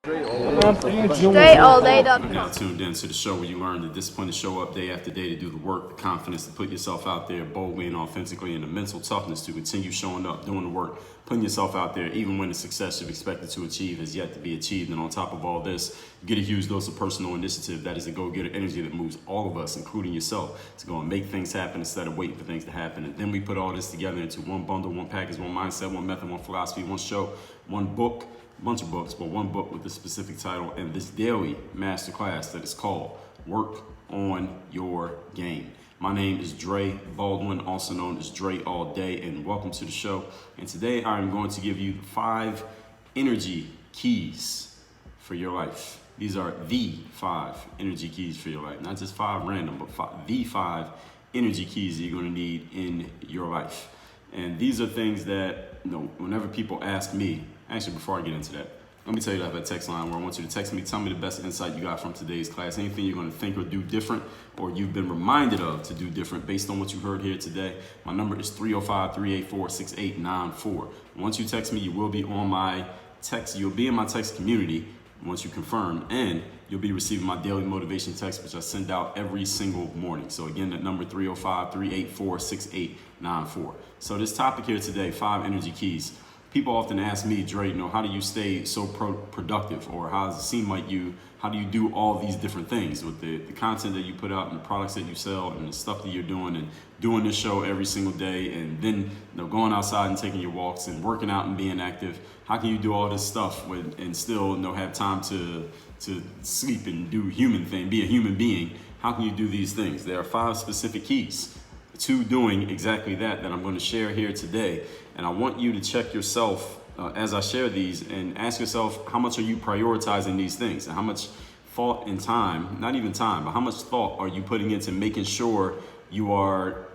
StrayAllDay.com. You're now tuned in to the show where you learn the discipline to show up day after day, to do the work, the confidence to put yourself out there boldly and authentically, and the mental toughness to continue showing up, doing the work, putting yourself out there, even when the success you've expected to achieve has yet to be achieved. And on top of all this, you get a huge dose of personal initiative. That is the go-getter energy that moves all of us, including yourself, to go and make things happen instead of waiting for things to happen. And then we put all this together into one bundle, one package, one mindset, one method, one philosophy, one show, one book. Bunch of books, but one book with a specific title, and this daily masterclass that is called Work on Your Game. My name is Dre Baldwin, also known as Dre All Day, and welcome to the show. And today I'm going to give you 5 energy keys for your life. These are the 5 energy keys for your life, not just 5 random, but the 5 energy keys that you're going to need in your life. And these are things that, whenever people ask me, actually, before I get into that, let me tell you that I have a text line where I want you to text me, tell me the best insight you got from today's class, anything you're going to think or do different, or you've been reminded of to do different based on what you heard here today. My number is 305-384-6894. Once you text me, you will be on my text, you'll be in my text community once you confirm, and you'll be receiving my daily motivation text, which I send out every single morning. So again, that number 305-384-6894. So this topic here today, 5 energy keys. People often ask me, Dre, how do you stay so productive? Or how does it seem like how do you do all these different things with the content that you put out and the products that you sell and the stuff that you're doing and doing this show every single day and then going outside and taking your walks and working out and being active? How can you do all this stuff and still have time to sleep and do human thing, be a human being? How can you do these things? There are 5 specific keys to doing exactly that I'm going to share here today. And I want you to check yourself as I share these and ask yourself, how much are you prioritizing these things? And how much thought and time, not even time, but how much thought are you putting into making sure you are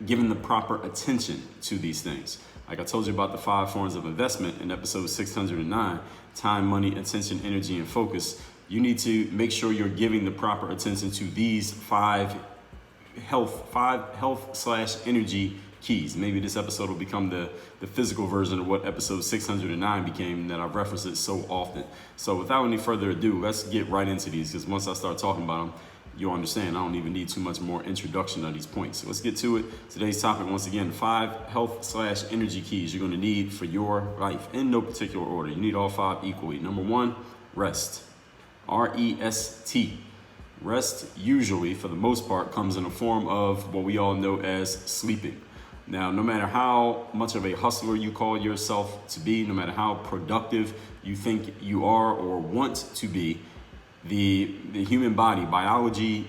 giving the proper attention to these things? Like I told you about the 5 forms of investment in episode 609, time, money, attention, energy, and focus. You need to make sure you're giving the proper attention to these 5 health/energy keys. Maybe this episode will become the physical version of what episode 609 became, that I've referenced it so often. So without any further ado, let's get right into these, because once I start talking about them, you'll understand I don't even need too much more introduction of these points. So let's get to it. Today's topic, once again, 5 health/energy keys you're going to need for your life in no particular order. You need all 5 equally. Number 1, rest. R-E-S-T. Rest usually, for the most part, comes in the form of what we all know as sleeping. Now, no matter how much of a hustler you call yourself to be, no matter how productive you think you are or want to be, the human body, biology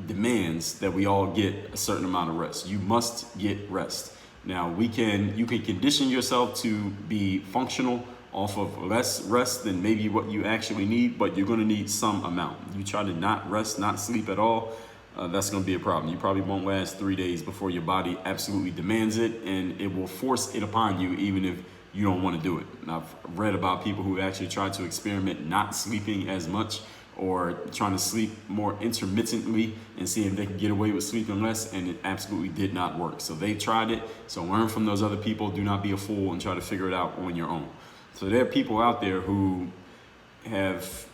demands that we all get a certain amount of rest. You must get rest. Now, you can condition yourself to be functional off of less rest than maybe what you actually need, but you're going to need some amount. You try to not rest, not sleep at all, that's going to be a problem. You probably won't last 3 days before your body absolutely demands it, and it will force it upon you even if you don't want to do it. And I've read about people who actually tried to experiment not sleeping as much or trying to sleep more intermittently and see if they could get away with sleeping less, and it absolutely did not work. So they tried it. So learn from those other people. Do not be a fool and try to figure it out on your own. So there are people out there who have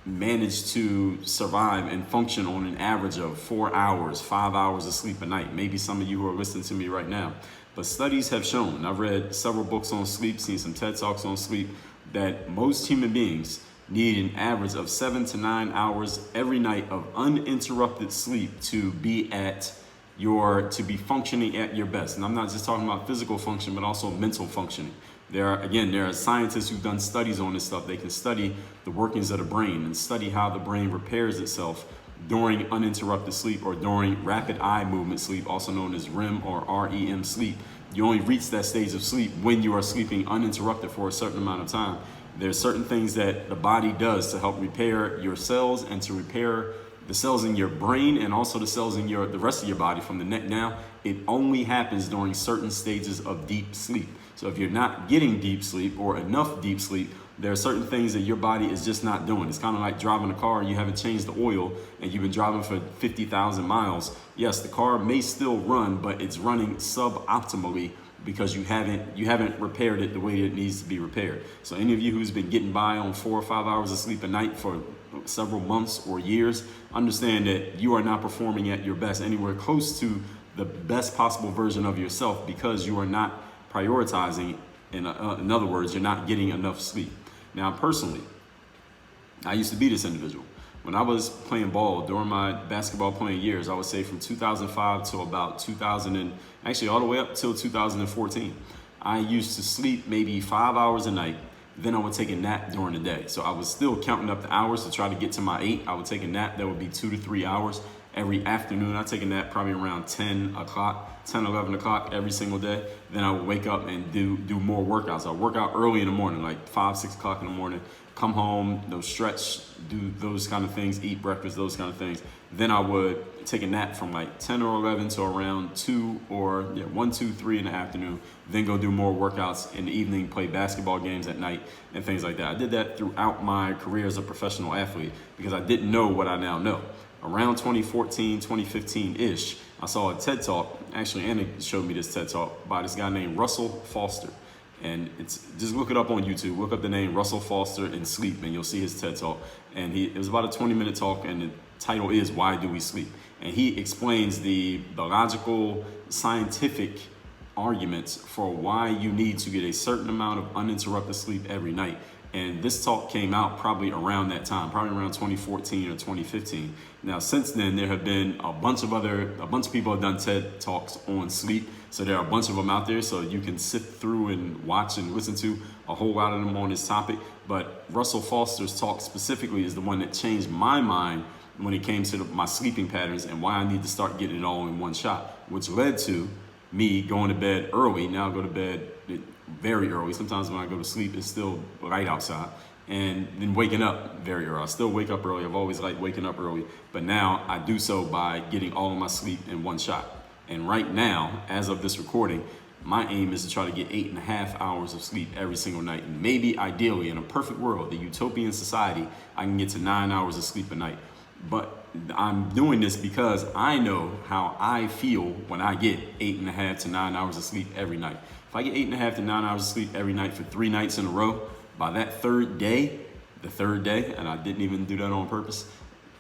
managed to survive and function on an average of 4 hours, 5 hours of sleep a night. Maybe some of you who are listening to me right now. But studies have shown, I've read several books on sleep, seen some TED Talks on sleep, that most human beings need an average of 7 to 9 hours every night of uninterrupted sleep to be functioning at your best. And I'm not just talking about physical function, but also mental functioning. There are scientists who've done studies on this stuff. They can study the workings of the brain and study how the brain repairs itself during uninterrupted sleep or during rapid eye movement sleep, also known as REM or REM sleep. You only reach that stage of sleep when you are sleeping uninterrupted for a certain amount of time. There's certain things that the body does to help repair your cells and to repair the cells in your brain and also the cells in the rest of your body from the neck down. It only happens during certain stages of deep sleep. So if you're not getting deep sleep or enough deep sleep, there are certain things that your body is just not doing. It's kind of like driving a car and you haven't changed the oil and you've been driving for 50,000 miles. Yes, the car may still run, but it's running suboptimally because you haven't repaired it the way it needs to be repaired. So any of you who's been getting by on 4 or 5 hours of sleep a night for several months or years, understand that you are not performing at your best, anywhere close to the best possible version of yourself, because you are not prioritizing. In other words, you're not getting enough sleep. Now, personally, I used to be this individual. When I was playing ball during my basketball playing years, I would say from 2005 to about 2000, and actually all the way up till 2014, I used to sleep maybe 5 hours a night. Then I would take a nap during the day. So I was still counting up the hours to try to get to my 8. I would take a nap that would be 2 to 3 hours every afternoon. I'd take a nap probably around 10 o'clock, 10, 11 o'clock every single day. Then I would wake up and do more workouts. I'd work out early in the morning, like 5, 6 o'clock in the morning, come home, stretch, do those kind of things, eat breakfast, those kind of things. Then I would take a nap from like 10 or 11 to around 2 or 1, 2, 3 in the afternoon. Then go do more workouts in the evening, play basketball games at night and things like that. I did that throughout my career as a professional athlete because I didn't know what I now know. Around 2014, 2015-ish, I saw a TED Talk. Actually, Anna showed me this TED Talk by this guy named Russell Foster. And it's just look it up on YouTube. Look up the name Russell Foster and sleep, and you'll see his TED Talk. And it was about a 20-minute talk, and the title is "Why Do We Sleep?" And he explains the logical, scientific arguments for why you need to get a certain amount of uninterrupted sleep every night. And this talk came out probably around that time, probably around 2014 or 2015. Now, since then, there have been a bunch of people have done TED Talks on sleep. So there are a bunch of them out there, so you can sift through and watch and listen to a whole lot of them on this topic. But Russell Foster's talk specifically is the one that changed my mind when it came to my sleeping patterns and why I need to start getting it all in one shot, which led to me going to bed early. Now I go to bed very early. Sometimes when I go to sleep, it's still light outside. And then waking up very early. I still wake up early. I've always liked waking up early. But now I do so by getting all of my sleep in one shot. And right now, as of this recording, my aim is to try to get 8.5 hours of sleep every single night. And maybe ideally, in a perfect world, the utopian society, I can get to 9 hours of sleep a night. But I'm doing this because I know how I feel when I get 8.5 to 9 hours of sleep every night. If I get 8.5 to 9 hours of sleep every night for 3 nights in a row, by that third day, and I didn't even do that on purpose,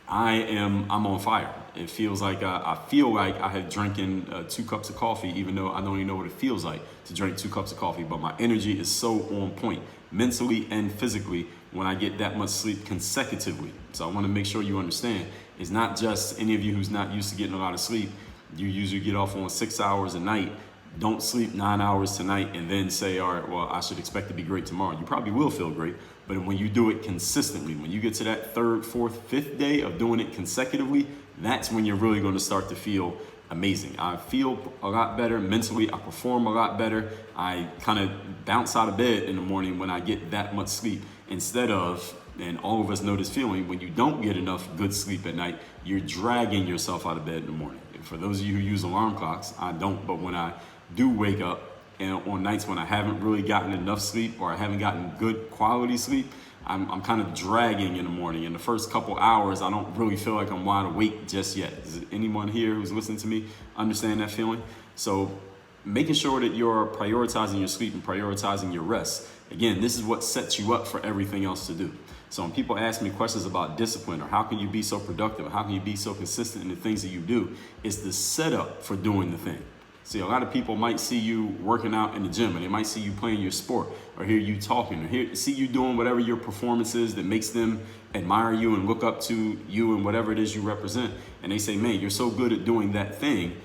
I'm on fire. It feels like I feel like I have drinking 2 cups of coffee, even though I don't even know what it feels like to drink 2 cups of coffee. But my energy is so on point, mentally and physically, when I get that much sleep consecutively. So I want to make sure you understand, it's not just any of you who's not used to getting a lot of sleep. You usually get off on 6 hours a night. Don't sleep 9 hours tonight and then say, all right, well, I should expect to be great tomorrow. You probably will feel great, but when you do it consistently, when you get to that 3rd, 4th, 5th day of doing it consecutively, that's when you're really going to start to feel amazing. I feel a lot better mentally. I perform a lot better. I kind of bounce out of bed in the morning when I get that much sleep instead of, and all of us know this feeling, when you don't get enough good sleep at night, you're dragging yourself out of bed in the morning. And for those of you who use alarm clocks, I don't, but when I do wake up and on nights when I haven't really gotten enough sleep or I haven't gotten good quality sleep, I'm kind of dragging in the morning. In the first couple hours, I don't really feel like I'm wide awake just yet. Does anyone here who's listening to me understand that feeling? So making sure that you're prioritizing your sleep and prioritizing your rest. Again, this is what sets you up for everything else to do. So when people ask me questions about discipline or how can you be so productive, or how can you be so consistent in the things that you do, it's the setup for doing the thing. See, a lot of people might see you working out in the gym, and they might see you playing your sport, or hear you talking, or see you doing whatever your performance is that makes them admire you and look up to you and whatever it is you represent. And they say, man, you're so good at doing that thing.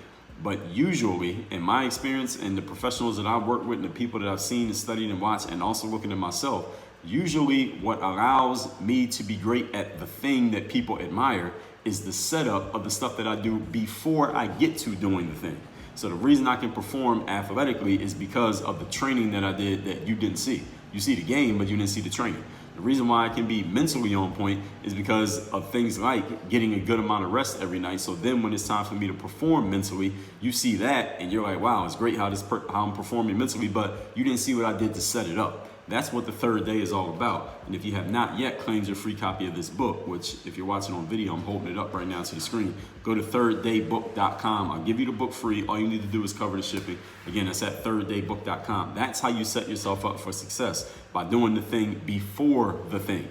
But usually, in my experience and the professionals that I've worked with and the people that I've seen and studied and watched, and also looking at myself, usually what allows me to be great at the thing that people admire is the setup of the stuff that I do before I get to doing the thing. So the reason I can perform athletically is because of the training that I did that you didn't see. You see the game, but you didn't see the training. The reason why I can be mentally on point is because of things like getting a good amount of rest every night. So then when it's time for me to perform mentally, you see that and you're like, wow, it's great how I'm performing mentally, but you didn't see what I did to set it up. That's what the third day is all about. And if you have not yet claimed your free copy of this book, which if you're watching on video, I'm holding it up right now to the screen, go to thirddaybook.com. I'll give you the book free. All you need to do is cover the shipping. Again, that's at thirddaybook.com. That's how you set yourself up for success, by doing the thing before the thing.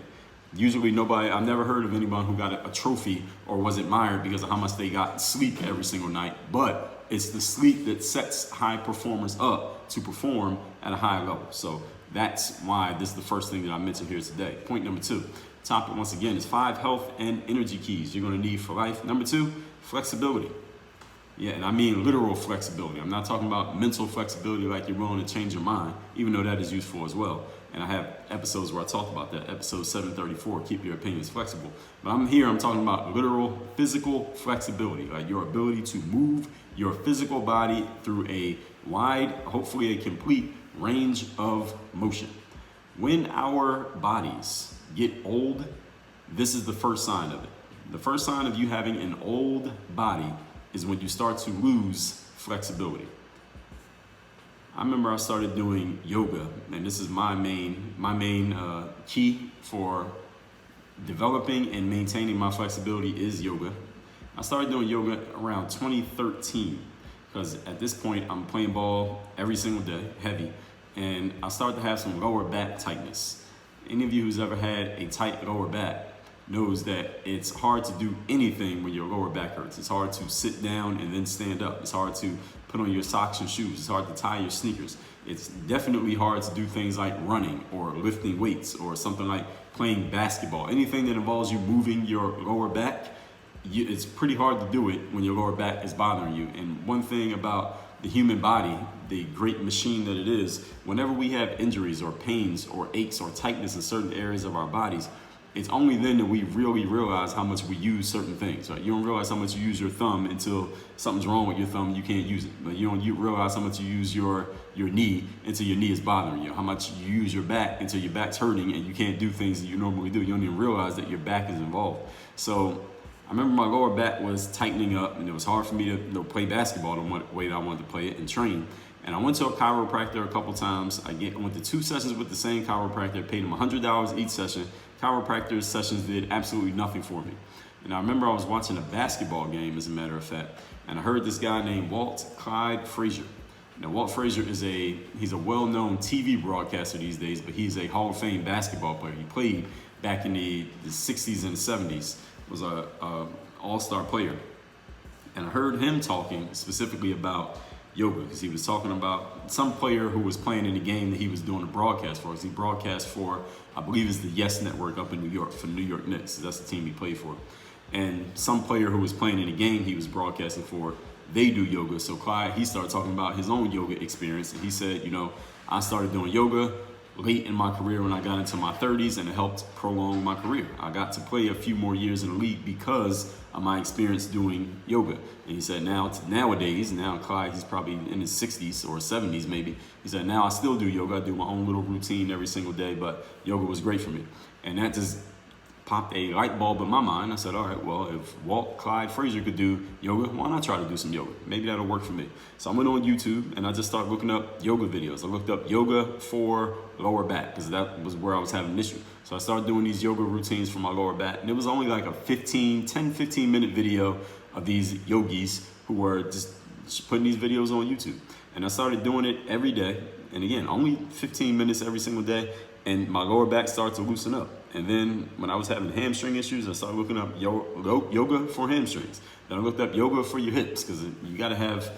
Usually I've never heard of anyone who got a trophy or was admired because of how much they got sleep every single night, but it's the sleep that sets high performers up to perform at a high level. So that's why this is the first thing that I mentioned here today. Point number 2, topic once again is 5 health and energy keys you're gonna need for life. Number 2, flexibility. Yeah, and I mean literal flexibility. I'm not talking about mental flexibility like you're willing to change your mind, even though that is useful as well. And I have episodes where I talk about that. Episode 734, keep your opinions flexible. But I'm talking about literal physical flexibility, like your ability to move your physical body through a wide, hopefully a complete range of motion. When our bodies get old, this is the first sign of it. The first sign of you having an old body is when you start to lose flexibility. I remember I started doing yoga, and this is my main key for developing and maintaining my flexibility is yoga. I started doing yoga around 2013 because at this point I'm playing ball every single day, heavy, and I started to have some lower back tightness. Any of you who's ever had a tight lower back knows that it's hard to do anything when your lower back hurts. It's hard to sit down and then stand up. It's hard to put on your socks and shoes. It's hard to tie your sneakers. It's definitely hard to do things like running or lifting weights or something like playing basketball. Anything that involves you moving your lower back, it's pretty hard to do it when your lower back is bothering you. And one thing about the human body, the great machine that it is, whenever we have injuries or pains or aches or tightness in certain areas of our bodies, it's only then that we really realize how much we use certain things, right? You don't realize how much you use your thumb until something's wrong with your thumb and you can't use it. But you realize how much you use your knee until your knee is bothering you. How much you use your back until your back's hurting and you can't do things that you normally do. You don't even realize that your back is involved. So I remember my lower back was tightening up and it was hard for me to play basketball the way that I wanted to play it and train. And I went to a chiropractor a couple times. I went to 2 sessions with the same chiropractor, paid him $100 each session. Chiropractor sessions did absolutely nothing for me. And I remember I was watching a basketball game, as a matter of fact, and I heard this guy named Walt Clyde Frazier. Now, Walt Frazier he's a well-known TV broadcaster these days, but he's a Hall of Fame basketball player. He played back in the 60s and the 70s, was a all-star player. And I heard him talking specifically about yoga, because he was talking about some player who was playing in the game that he was doing a broadcast for. Because he broadcast for, I believe it's the Yes Network up in New York, for the New York Knicks. That's the team he played for. And some player who was playing in the game he was broadcasting for, they do yoga. So Clyde, he started talking about his own yoga experience. And he said, I started doing yoga late in my career when I got into my 30s, and it helped prolong my career. I got to play a few more years in the league because of my experience doing yoga. And he said nowadays, Clyde, he's probably in his 60s or 70s maybe, he said now I still do yoga. I do my own little routine every single day, but yoga was great for me. And that just popped a light bulb in my mind. I said, all right, well, if Walt Clyde Frazier could do yoga, why not try to do some yoga? Maybe that'll work for me. So I went on YouTube and I just started looking up yoga videos. I looked up yoga for lower back because that was where I was having an issue. So I started doing these yoga routines for my lower back, and it was only like a 10-15 minute video of these yogis who were just putting these videos on YouTube. And I started doing it every day. And again, only 15 minutes every single day. And my lower back started to loosen up. And then when I was having hamstring issues, I started looking up yoga for hamstrings. Then I looked up yoga for your hips, because you got to have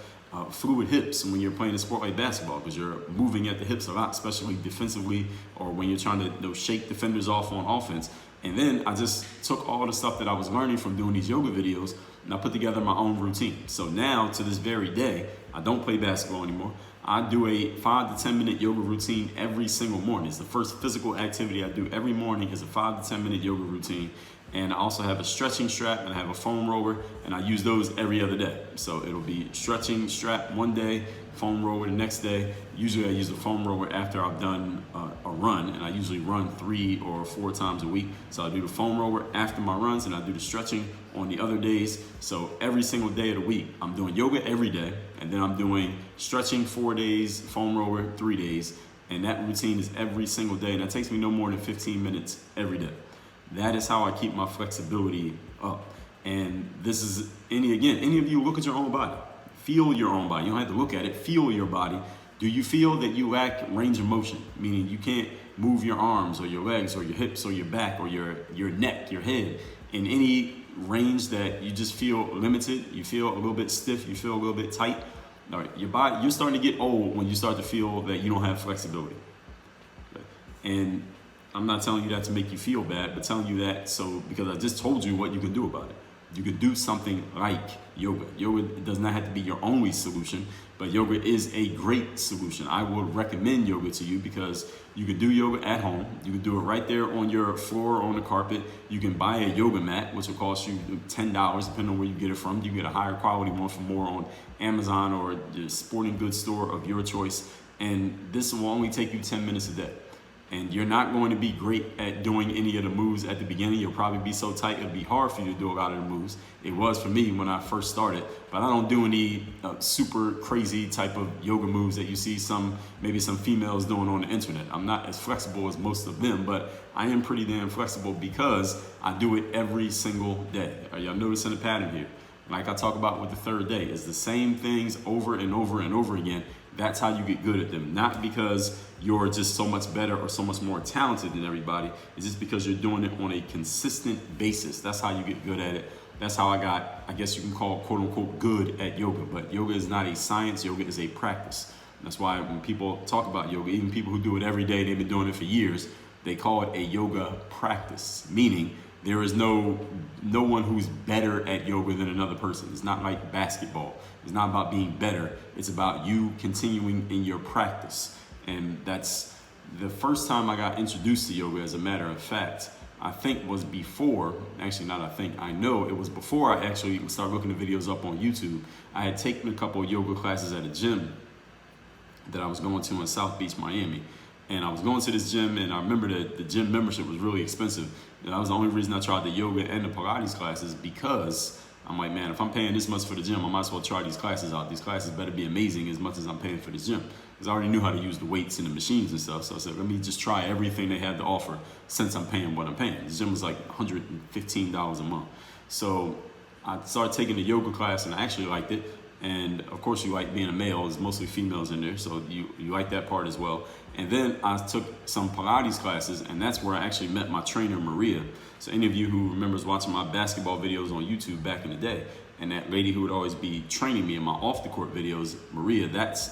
fluid hips when you're playing a sport like basketball, because you're moving at the hips a lot, especially defensively, or when you're trying to shake defenders off on offense. And then I just took all the stuff that I was learning from doing these yoga videos and I put together my own routine. So now, to this very day, I don't play basketball anymore. I do a 5 to 10 minute yoga routine every single morning. It's the first physical activity I do every morning is a 5 to 10 minute yoga routine. And I also have a stretching strap and I have a foam roller, and I use those every other day. So it'll be stretching strap one day, foam roller the next day. Usually I use a foam roller after I've done a run, and I usually run 3 or 4 times a week. So I do the foam roller after my runs, and I do the stretching on the other days. So every single day of the week, I'm doing yoga every day, and then I'm doing stretching 4 days, foam roller 3 days, And that routine is every single day. And that takes me no more than 15 minutes every day. That is how I keep my flexibility up. And this is, any of you look at your own body. Feel your own body. You don't have to look at it. Feel your body. Do you feel that you lack range of motion? Meaning you can't move your arms or your legs or your hips or your back or your neck, your head in any range that you just feel limited. You feel a little bit stiff. You feel a little bit tight. All right, your body, you're starting to get old when you start to feel that you don't have flexibility. And I'm not telling you that to make you feel bad, but telling you that because I just told you what you can do about it. You could do something like yoga. Yoga does not have to be your only solution, but yoga is a great solution. I would recommend yoga to you because you can do yoga at home. You can do it right there on your floor or on the carpet. You can buy a yoga mat, which will cost you $10, depending on where you get it from. You can get a higher quality one for more on Amazon or the sporting goods store of your choice. And this will only take you 10 minutes a day. And you're not going to be great at doing any of the moves at the beginning. You'll probably be so tight, it'll be hard for you to do a lot of the moves. It was for me when I first started, but I don't do any super crazy type of yoga moves that you see maybe some females doing on the internet. I'm not as flexible as most of them, but I am pretty damn flexible because I do it every single day. Are y'all noticing the pattern here? Like I talk about with the third day, it's the same things over and over and over again. That's how you get good at them. Not because you're just so much better or so much more talented than everybody. It's just because you're doing it on a consistent basis. That's how you get good at it. That's how I guess you can call it, quote unquote, good at yoga. But yoga is not a science. Yoga is a practice. That's why when people talk about yoga, even people who do it every day, they've been doing it for years, they call it a yoga practice, meaning there is no one who's better at yoga than another person. It's not like basketball. It's not about being better. It's about you continuing in your practice. And that's the first time I got introduced to yoga, as a matter of fact, I think was before, actually not I think, I know it was before I actually started looking at videos up on YouTube. I had taken a couple of yoga classes at a gym that I was going to in South Beach, Miami. And I was going to this gym, and I remember that the gym membership was really expensive. And that was the only reason I tried the yoga and the Pilates classes, because I'm like, man, if I'm paying this much for the gym, I might as well try these classes out. These classes better be amazing as much as I'm paying for this gym. Because I already knew how to use the weights and the machines and stuff. So I said, let me just try everything they had to offer since I'm paying what I'm paying. The gym was like $115 a month. So I started taking the yoga class, and I actually liked it. And of course, you like being a male. There's mostly females in there, so you like that part as well. And then I took some Pilates classes, and that's where I actually met my trainer, Maria. So any of you who remembers watching my basketball videos on YouTube back in the day, and that lady who would always be training me in my off-the-court videos, Maria,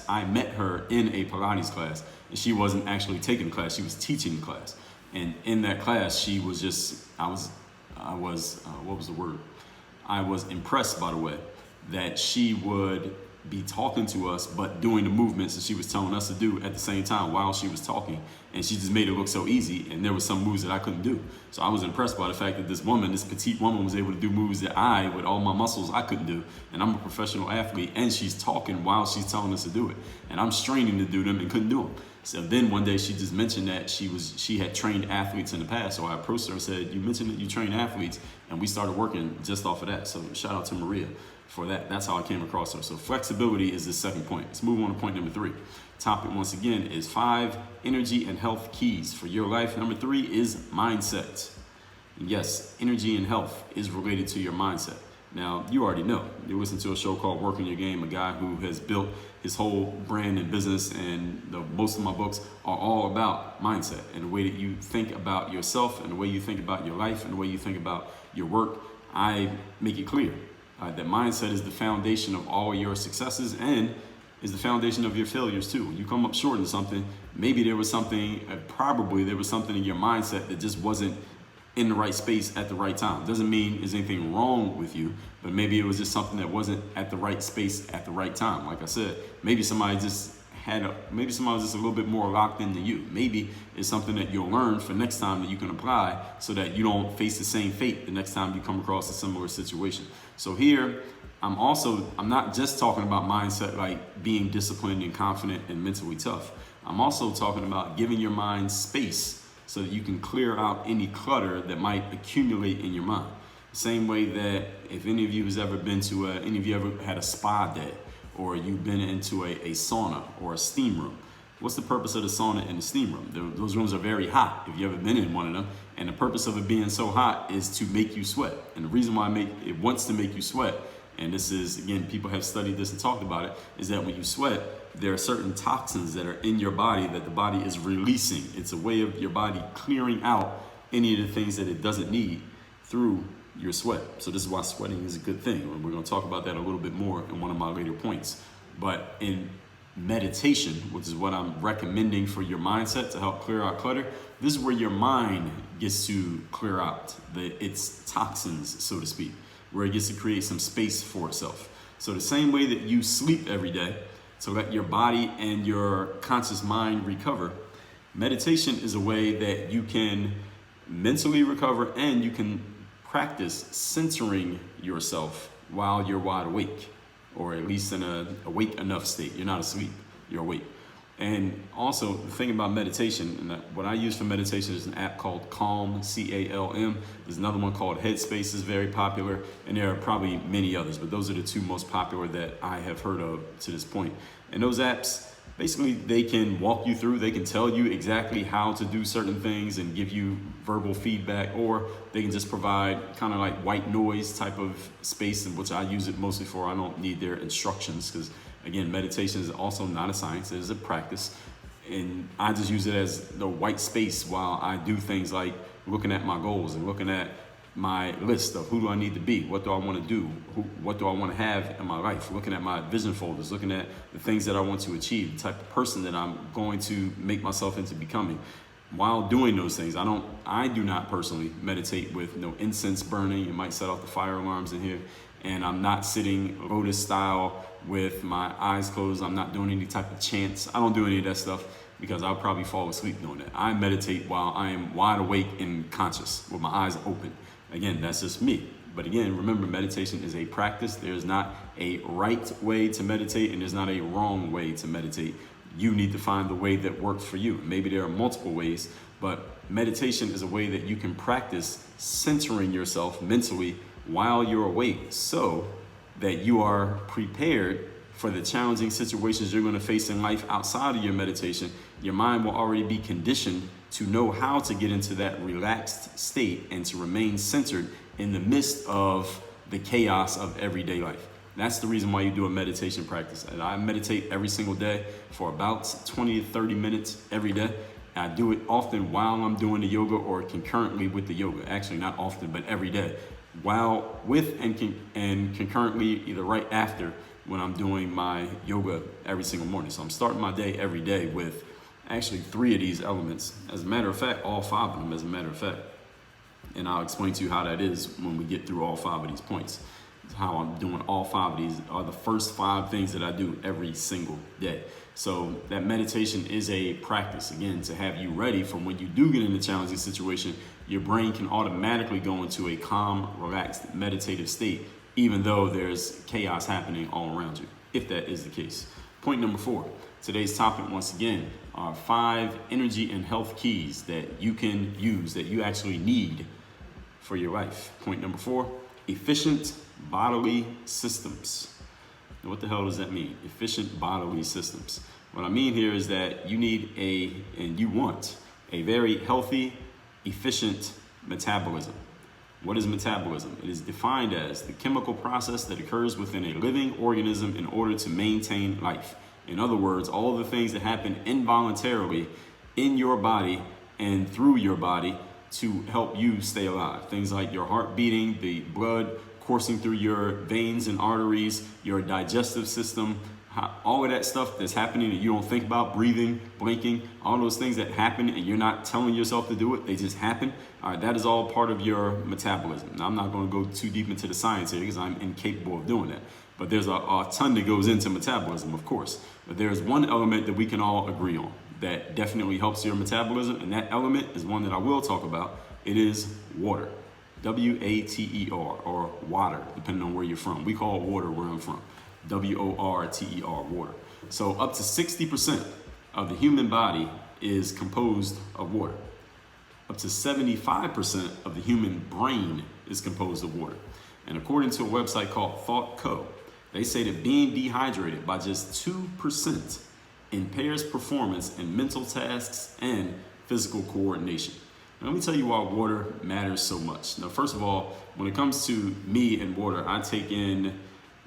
I met her in a Pilates class, and she wasn't actually taking the class, she was teaching the class. And in that class, she was just, I was impressed, by the way, that she would be talking to us, but doing the movements that she was telling us to do at the same time while she was talking. And she just made it look so easy, and there was some moves that I couldn't do. So I was impressed by the fact that this petite woman was able to do moves that with all my muscles, I couldn't do. And I'm a professional athlete, and she's talking while she's telling us to do it. And I'm straining to do them and couldn't do them. So then one day she just mentioned that she had trained athletes in the past. So I approached her and said, you mentioned that you train athletes, and we started working just off of that. So shout out to Maria for that. That's how I came across her. So flexibility is the second point. Let's move on to point number 3. Topic once again is 5 energy and health keys for your life. Number 3 is mindset. And yes, energy and health is related to your mindset. Now, you already know. You listen to a show called Working Your Game, a guy who has built his whole brand and business, and most of my books are all about mindset and the way that you think about yourself and the way you think about your life and the way you think about your work. I make it clear that mindset is the foundation of all your successes and is the foundation of your failures too. When you come up short in something, maybe there was something, probably there was something in your mindset that just wasn't in the right space at the right time. Doesn't mean there's anything wrong with you, but maybe it was just something that wasn't at the right space at the right time. Like I said, maybe somebody was just a little bit more locked into you. Maybe it's something that you'll learn for next time that you can apply so that you don't face the same fate the next time you come across a similar situation. So here, I'm not just talking about mindset like being disciplined and confident and mentally tough. I'm also talking about giving your mind space so that you can clear out any clutter that might accumulate in your mind. Same way that if any of you has ever been to any of you ever had a spa day, or you've been into a sauna or a steam room, What's the purpose of the sauna and the steam room? Those rooms are very hot if you've ever been in one of them. And the purpose of it being so hot is to make you sweat. And the reason why it wants to make you sweat, and this is, again, people have studied this and talked about it, is that when you sweat, there are certain toxins that are in your body that the body is releasing. It's a way of your body clearing out any of the things that it doesn't need through your sweat. So this is why sweating is a good thing. And we're going to talk about that a little bit more in one of my later points. But in meditation, which is what I'm recommending for your mindset to help clear out clutter, this is where your mind gets to clear out its toxins, so to speak, where it gets to create some space for itself. So the same way that you sleep every day to let your body and your conscious mind recover, meditation is a way that you can mentally recover, and you can practice centering yourself while you're wide awake, or at least in a awake enough state. You're not asleep, you're awake. And also the thing about meditation, and what I use for meditation is an app called Calm, C-A-L-M. There's another one called Headspace, is very popular, and there are probably many others, but those are the two most popular that I have heard of to this point. And those apps, basically, they can walk you through, they can tell you exactly how to do certain things and give you verbal feedback, or they can just provide kind of like white noise type of space, in which I use it mostly for. I don't need their instructions, because again, meditation is also not a science, it is a practice. And I just use it as the white space while I do things like looking at my goals and looking at my list of who do I need to be, what do I want to do, what do I want to have in my life, looking at my vision folders, looking at the things that I want to achieve, the type of person that I'm going to make myself into becoming. While doing those things, I do not personally meditate with no incense burning. You might set off the fire alarms in here. And I'm not sitting lotus style with my eyes closed. I'm not doing any type of chants. I don't do any of that stuff, because I'll probably fall asleep doing that. I meditate while I am wide awake and conscious with my eyes open. Again, that's just me. But again, remember, meditation is a practice. There's not a right way to meditate, and there's not a wrong way to meditate. You need to find the way that works for you. Maybe there are multiple ways, but meditation is a way that you can practice centering yourself mentally while you're awake, so that you are prepared for the challenging situations you're going to face in life outside of your meditation. Your mind will already be conditioned to know how to get into that relaxed state and to remain centered in the midst of the chaos of everyday life. That's the reason why you do a meditation practice. And I meditate every single day for about 20 to 30 minutes every day. I do it often while I'm doing the yoga, or concurrently with the yoga. Actually, not often, but every day. While with and concurrently, either right after, when I'm doing my yoga every single morning. So I'm starting my day every day with actually 3 of these elements. As a matter of fact, all 5 of them, as a matter of fact. And I'll explain to you how that is when we get through all 5 of these points. How I'm doing all 5 of these are the first 5 things that I do every single day. So that meditation is a practice, again, to have you ready for when you do get in a challenging situation. Your brain can automatically go into a calm, relaxed, meditative state, even though there's chaos happening all around you, if that is the case. Point number 4, today's topic, once again, are 5 energy and health keys that you can use, that you actually need for your life. Point number 4, efficient bodily systems. Now, what the hell does that mean? Efficient bodily systems. What I mean here is that you need and you want a very healthy, efficient metabolism. What is metabolism? It is defined as the chemical process that occurs within a living organism in order to maintain life. In other words, all of the things that happen involuntarily in your body and through your body to help you stay alive. Things like your heart beating, the blood coursing through your veins and arteries, your digestive system, all of that stuff that's happening that you don't think about, breathing, blinking, all those things that happen and you're not telling yourself to do it, they just happen. All right, that is all part of your metabolism. Now, I'm not going to go too deep into the science here because I'm incapable of doing that. But there's a ton that goes into metabolism, of course. But there's one element that we can all agree on that definitely helps your metabolism, and that element is one that I will talk about. It is water. W-A-T-E-R, or water, depending on where you're from. We call it water where I'm from. W-O-R-T-E-R, water. So up to 60% of the human body is composed of water. Up to 75% of the human brain is composed of water. And according to a website called Thought Co., they say that being dehydrated by just 2% impairs performance in mental tasks and physical coordination. Now, let me tell you why water matters so much. Now, first of all, when it comes to me and water, I take in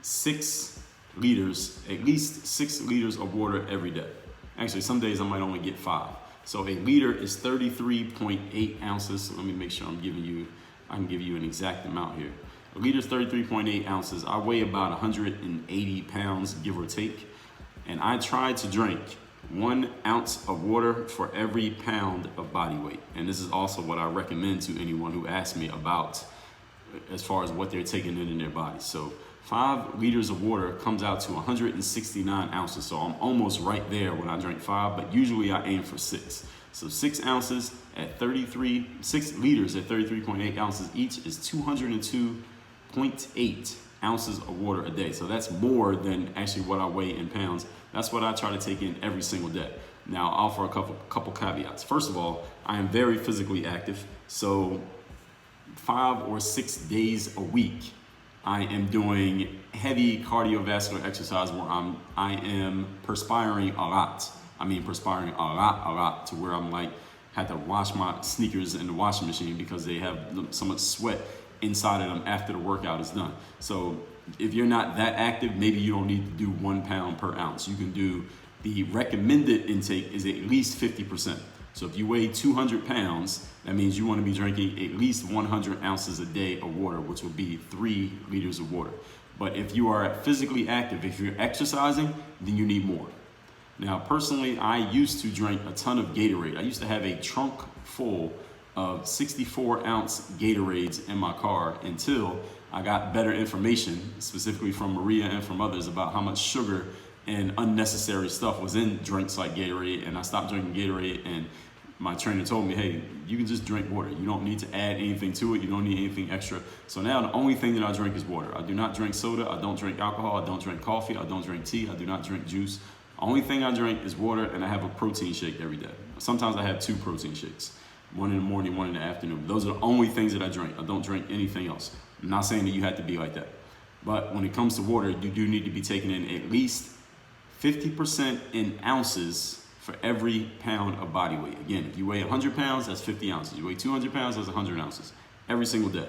6 liters, at least 6 liters of water every day. Actually, some days I might only get 5. So a liter is 33.8 ounces. So let me make sure I can give you an exact amount here. A liter is 33.8 ounces. I weigh about 180 pounds, give or take. And I try to drink 1 ounce of water for every pound of body weight. And this is also what I recommend to anyone who asks me about as far as what they're taking in their body. So 5 liters of water comes out to 169 ounces. So I'm almost right there when I drink 5, but usually I aim for 6. So 6 liters at 33.8 ounces each is 202.8 ounces of water a day. So that's more than actually what I weigh in pounds. That's what I try to take in every single day. Now, I'll offer a couple caveats. First of all, I am very physically active. So 5 or 6 days a week, I am doing heavy cardiovascular exercise where I am perspiring a lot. I mean, perspiring a lot to where I'm like, had to wash my sneakers in the washing machine because they have so much sweat inside of them after the workout is done. So if you're not that active, maybe you don't need to do 1 pound per ounce. You can do, the recommended intake is at least 50%. So if you weigh 200 pounds, that means you want to be drinking at least 100 ounces a day of water, which would be 3 liters of water. But if you are physically active, if you're exercising, then you need more. Now, personally, I used to drink a ton of Gatorade. I used to have a trunk full of 64-ounce Gatorades in my car until I got better information, specifically from Maria and from others, about how much sugar and unnecessary stuff was in drinks like Gatorade. And I stopped drinking Gatorade, and my trainer told me, hey, you can just drink water. You don't need to add anything to it. You don't need anything extra. So now the only thing that I drink is water. I do not drink soda. I don't drink alcohol. I don't drink coffee. I don't drink tea. I do not drink juice. Only thing I drink is water, and I have a protein shake every day. Sometimes I have 2 protein shakes, 1 in the morning, 1 in the afternoon. Those are the only things that I drink. I don't drink anything else. I'm not saying that you have to be like that. But when it comes to water, you do need to be taking in at least 50% in ounces for every pound of body weight. Again, if you weigh 100 pounds, that's 50 ounces. You weigh 200 pounds, that's 100 ounces every single day.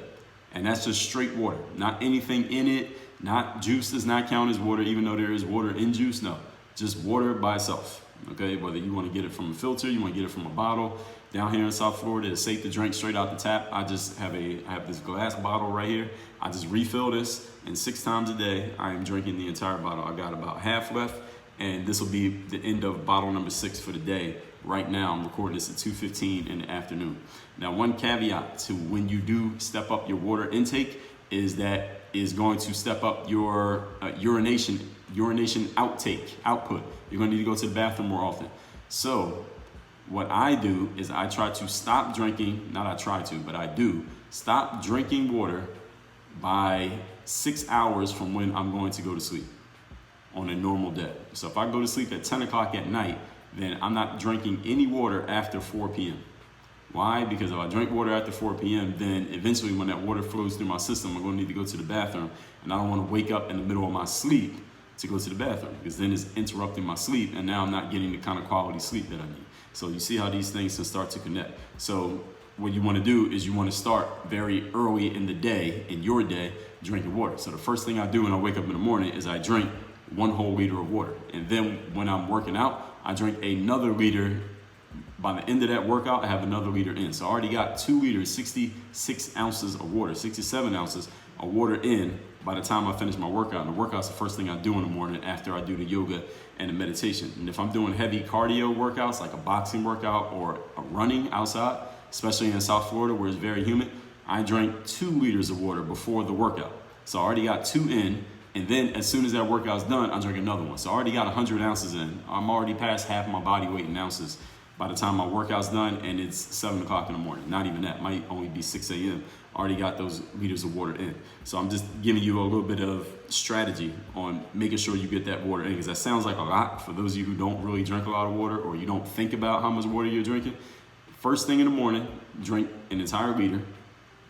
And that's just straight water, not anything in it. Not juice does not count as water, even though there is water in juice. No, just water by itself. Okay, whether you want to get it from a filter, you want to get it from a bottle. Down here in South Florida, it's safe to drink straight out the tap. I have this glass bottle right here. I just refill this, and 6 times a day, I am drinking the entire bottle. I got about half left, and this will be the end of bottle number 6 for the day. Right now, I'm recording this at 2:15 in the afternoon. Now, one caveat to when you do step up your water intake is that is going to step up your urination output. You're going to need to go to the bathroom more often. So what I do is I try to stop drinking, not I try to, but I do stop drinking water by 6 hours from when I'm going to go to sleep on a normal day. So if I go to sleep at 10 o'clock at night, then I'm not drinking any water after 4 p.m. Why? Because if I drink water after 4 p.m., then eventually when that water flows through my system, I'm going to need to go to the bathroom, and I don't want to wake up in the middle of my sleep to go to the bathroom, because then it's interrupting my sleep, and now I'm not getting the kind of quality sleep that I need. So you see how these things can start to connect. So what you want to do is you want to start very early in the day, in your day, drinking water. So the first thing I do when I wake up in the morning is I drink 1 whole liter of water. And then when I'm working out, I drink another liter. By the end of that workout, I have another liter in. So I already got 2 liters, 66 ounces of water, 67 ounces of water in by the time I finish my workout. And the workout's the first thing I do in the morning after I do the yoga and the meditation. And if I'm doing heavy cardio workouts, like a boxing workout or a running outside, especially in South Florida where it's very humid, I drink 2 liters of water before the workout. So I already got 2 in. And then as soon as that workout's done, I drink another one. So I already got 100 ounces in. I'm already past half my body weight in ounces by the time my workout's done, and it's 7 o'clock in the morning. Not even that, might only be 6 a.m. Already got those liters of water in. So I'm just giving you a little bit of strategy on making sure you get that water in, because that sounds like a lot for those of you who don't really drink a lot of water, or you don't think about how much water you're drinking. First thing in the morning, drink an entire liter.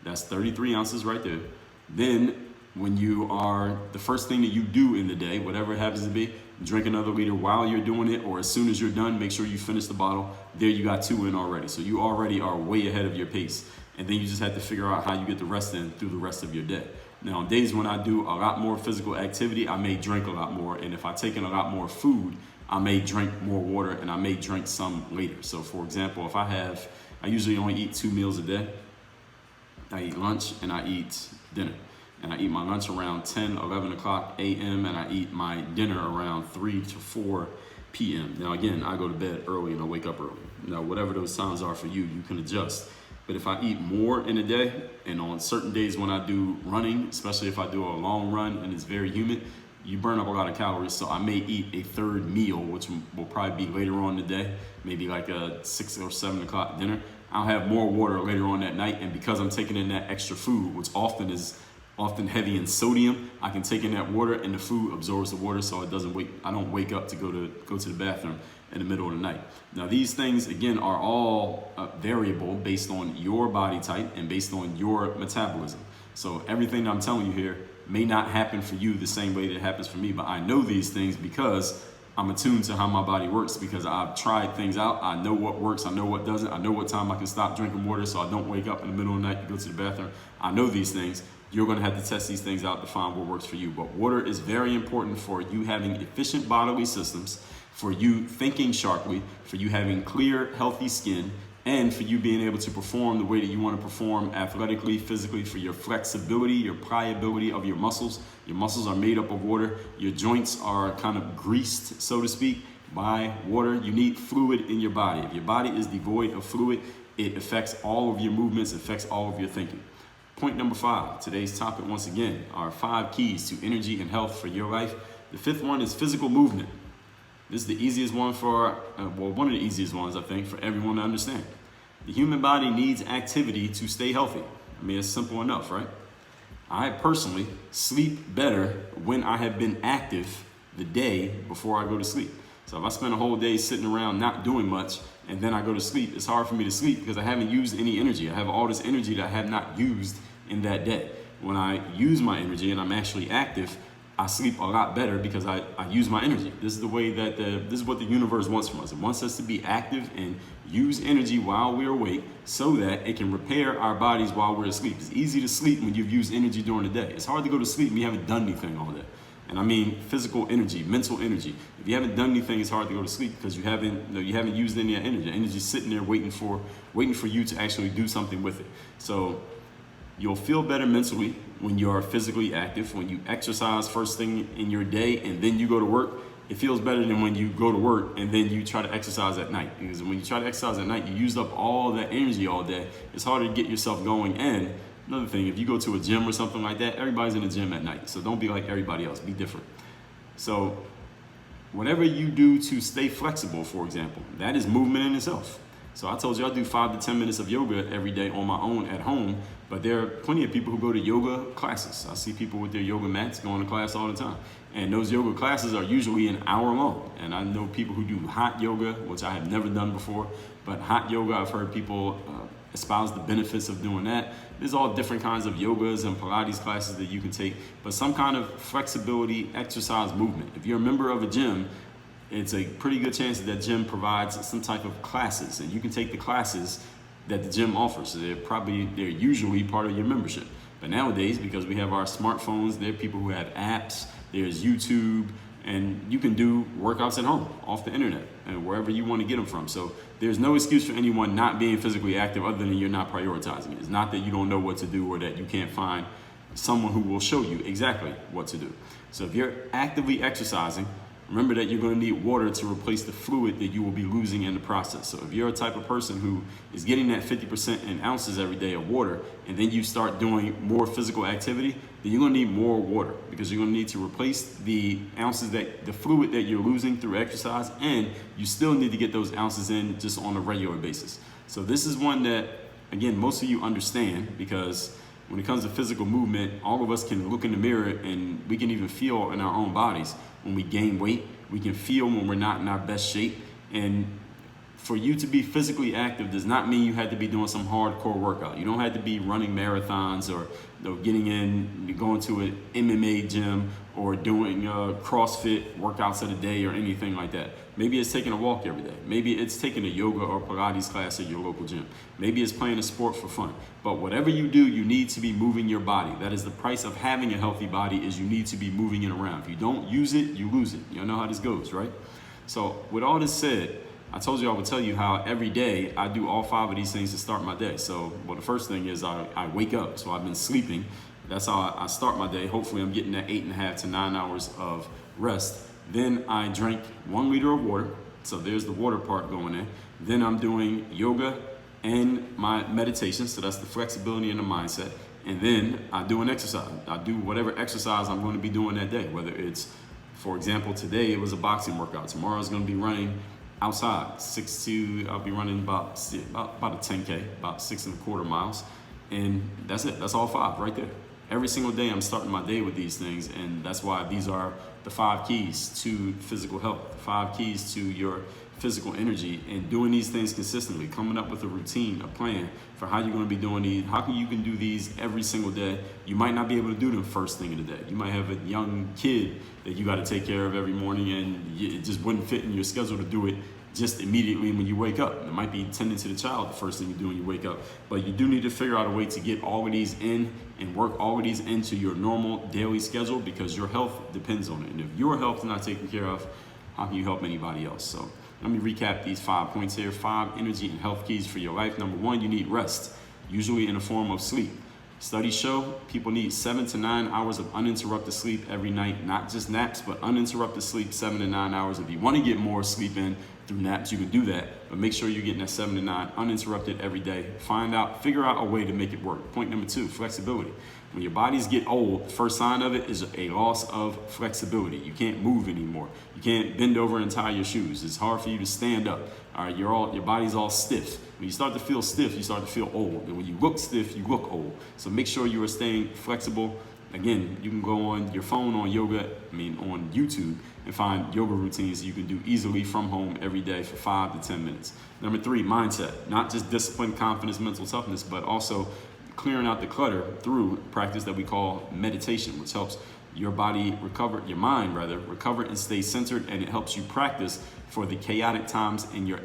That's 33 ounces right there. Then when you are, the first thing that you do in the day, whatever it happens to be, drink another liter while you're doing it, or as soon as you're done, make sure you finish the bottle. There you got 2 in already. So you already are way ahead of your pace. And then you just have to figure out how you get the rest in through the rest of your day. Now, on days when I do a lot more physical activity, I may drink a lot more. And if I take in a lot more food, I may drink more water, and I may drink some later. So for example, if I usually only eat 2 meals a day. I eat lunch and I eat dinner. And I eat my lunch around 10, 11 o'clock a.m. and I eat my dinner around 3 to 4 p.m. Now again, I go to bed early and I wake up early. Now whatever those times are for you, you can adjust. But if I eat more in a day, and on certain days when I do running, especially if I do a long run and it's very humid, you burn up a lot of calories. So I may eat a third meal, which will probably be later on in the day, maybe like a 6 or 7 o'clock dinner. I'll have more water later on that night, and because I'm taking in that extra food, which often heavy in sodium, I can take in that water and the food absorbs the water, so I don't wake up to go to the bathroom in the middle of the night. Now these things again are all variable based on your body type and based on your metabolism. So everything that I'm telling you here may not happen for you the same way that it happens for me, but I know these things because I'm attuned to how my body works, because I've tried things out. I know what works, I know what doesn't, I know what time I can stop drinking water so I don't wake up in the middle of the night to go to the bathroom. I know these things. You're gonna have to test these things out to find what works for you. But water is very important for you having efficient bodily systems, for you thinking sharply, for you having clear, healthy skin, and for you being able to perform the way that you want to perform athletically, physically, for your flexibility, your pliability of your muscles. Your muscles are made up of water. Your joints are kind of greased, so to speak, by water. You need fluid in your body. If your body is devoid of fluid, it affects all of your movements, affects all of your thinking. Point number 5, today's topic once again, are 5 keys to energy and health for your life. The 5th one is physical movement. This is the easiest one one of the easiest ones, I think, for everyone to understand. The human body needs activity to stay healthy. I mean, it's simple enough, right? I personally sleep better when I have been active the day before I go to sleep. So if I spend a whole day sitting around not doing much and then I go to sleep, it's hard for me to sleep because I haven't used any energy. I have all this energy that I have not used in that day. When I use my energy and I'm actually active, I sleep a lot better because I use my energy. This is the way that this is what the universe wants from us. It wants us to be active and use energy while we're awake so that it can repair our bodies while we're asleep. It's easy to sleep when you've used energy during the day. It's hard to go to sleep when you haven't done anything all day. And I mean physical energy, mental energy. If you haven't done anything, it's hard to go to sleep because you haven't used any of that energy. The energy's sitting there waiting for you to actually do something with it. So you'll feel better mentally when you're physically active. When you exercise first thing in your day and then you go to work, it feels better than when you go to work and then you try to exercise at night. Because when you try to exercise at night, you used up all that energy all day. It's harder to get yourself going. And another thing, if you go to a gym or something like that, everybody's in the gym at night. So don't be like everybody else, be different. So whatever you do to stay flexible, for example, that is movement in itself. So I told you I do 5 to 10 minutes of yoga every day on my own at home, but there are plenty of people who go to yoga classes. I see people with their yoga mats going to class all the time. And those yoga classes are usually an hour long. And I know people who do hot yoga, which I have never done before, but hot yoga, I've heard people espouse the benefits of doing that. There's all different kinds of yogas and Pilates classes that you can take, but some kind of flexibility, exercise, movement. If you're a member of a gym, it's a pretty good chance that gym provides some type of classes, and you can take the classes that the gym offers. So they're usually part of your membership. But nowadays, because we have our smartphones, there are people who have apps, there's YouTube, and you can do workouts at home off the internet and wherever you want to get them from. So there's no excuse for anyone not being physically active other than you're not prioritizing it. It's not that you don't know what to do or that you can't find someone who will show you exactly what to do. So if you're actively exercising, remember that you're going to need water to replace the fluid that you will be losing in the process. So if you're a type of person who is getting that 50% in ounces every day of water, and then you start doing more physical activity, then you're going to need more water because you're going to need to replace the fluid that you're losing through exercise, and you still need to get those ounces in just on a regular basis. So this is one that, again, most of you understand, because when it comes to physical movement, all of us can look in the mirror and we can even feel in our own bodies when we gain weight. We can feel when we're not in our best shape. And for you to be physically active does not mean you had to be doing some hardcore workout. You don't have to be running marathons or going to an MMA gym or doing CrossFit workouts of the day or anything like that. Maybe it's taking a walk every day. Maybe it's taking a yoga or Pilates class at your local gym. Maybe it's playing a sport for fun. But whatever you do, you need to be moving your body. That is the price of having a healthy body, is you need to be moving it around. If you don't use it, you lose it. You know how this goes, right? So with all this said, I told you I would tell you how every day I do all 5 of these things to start my day. So, well, the first thing is I wake up. So I've been sleeping. That's how I start my day. Hopefully I'm getting that 8.5 to 9 hours of rest. Then I drink 1 liter of water. So there's the water part going in. Then I'm doing yoga and my meditation. So that's the flexibility and the mindset. And then I do an exercise. I do whatever exercise I'm going to be doing that day. Whether it's, for example, today it was a boxing workout. Tomorrow is going to be running outside. I'll be running about a 10K, about 6.25 miles. And that's it. That's all 5 right there. Every single day I'm starting my day with these things, and that's why these are the 5 keys to physical health, the 5 keys to your physical energy, and doing these things consistently, coming up with a routine, a plan for how you're going to be doing these, how you can do these every single day. You might not be able to do them first thing of the day. You might have a young kid that you got to take care of every morning, and it just wouldn't fit in your schedule to do it just immediately when you wake up. It might be tending to the child the first thing you do when you wake up, but you do need to figure out a way to get all of these in and work all of these into your normal daily schedule, because your health depends on it. And if your health is not taken care of, how can you help anybody else? So let me recap these 5 points here. 5 energy and health keys for your life. Number 1, you need rest, usually in the form of sleep. Studies show people need 7 to 9 hours of uninterrupted sleep every night, not just naps, but uninterrupted sleep, 7 to 9 hours. If you want to get more sleep in through naps, you can do that, but make sure you're getting that 7 to 9 uninterrupted every day. Figure out a way to make it work. Point number 2, flexibility. When your bodies get old, the first sign of it is a loss of flexibility. You can't move anymore. You can't bend over and tie your shoes. It's hard for you to stand up. All right, your body's all stiff. When you start to feel stiff, you start to feel old. And when you look stiff, you look old. So make sure you are staying flexible. Again, you can go on your phone on on YouTube, and find yoga routines you can do easily from home every day for 5 to 10 minutes. Number 3, mindset. Not just discipline, confidence, mental toughness, but also clearing out the clutter through practice that we call meditation, which helps your mind recover and stay centered, and it helps you practice for the chaotic times in your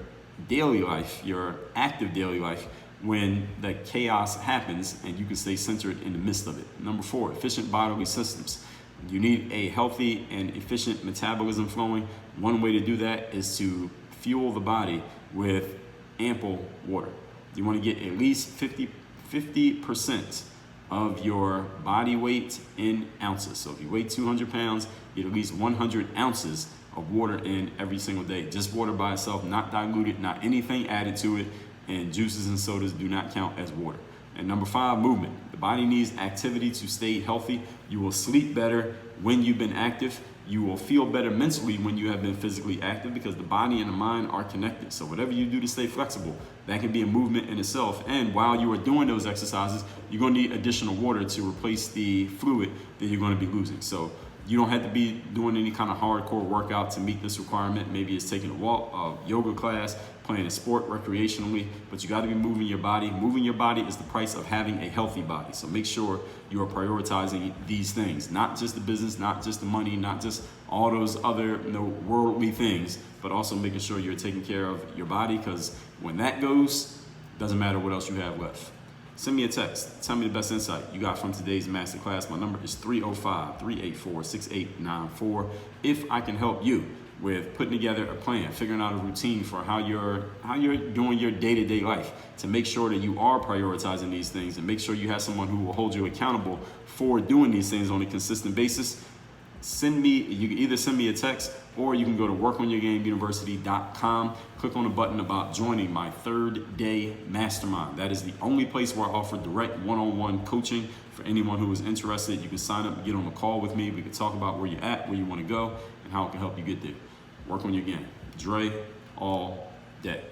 daily life, your active daily life, when the chaos happens and you can stay centered in the midst of it. Number 4, efficient bodily systems. You need a healthy and efficient metabolism flowing. One way to do that is to fuel the body with ample water. You want to get at least 50% of your body weight in ounces. So if you weigh 200 pounds, get at least 100 ounces of water in every single day. Just water by itself, not diluted, not anything added to it, and juices and sodas do not count as water. And number 5, movement. The body needs activity to stay healthy. You will sleep better when you've been active. You will feel better mentally when you have been physically active, because the body and the mind are connected. So whatever you do to stay flexible, that can be a movement in itself. And while you are doing those exercises, you're going to need additional water to replace the fluid that you're going to be losing. So you don't have to be doing any kind of hardcore workout to meet this requirement. Maybe it's taking a walk, a yoga class, playing a sport recreationally, but you got to be moving your body. Moving your body is the price of having a healthy body. So make sure you are prioritizing these things, not just the business, not just the money, not just all those other worldly things, but also making sure you're taking care of your body, because when that goes, doesn't matter what else you have left. Send me a text. Tell me the best insight you got from today's masterclass. My number is 305-384-6894. If I can help you with putting together a plan, figuring out a routine for how you're doing your day-to-day life, to make sure that you are prioritizing these things, and make sure you have someone who will hold you accountable for doing these things on a consistent basis, you can either send me a text, or you can go to workonyourgameuniversity.com, click on the button about joining my 3rd-day mastermind. That is the only place where I offer direct one-on-one coaching for anyone who is interested. You can sign up and get on a call with me. We can talk about where you're at, where you want to go, and how it can help you get there. Work on your game. Dre all day.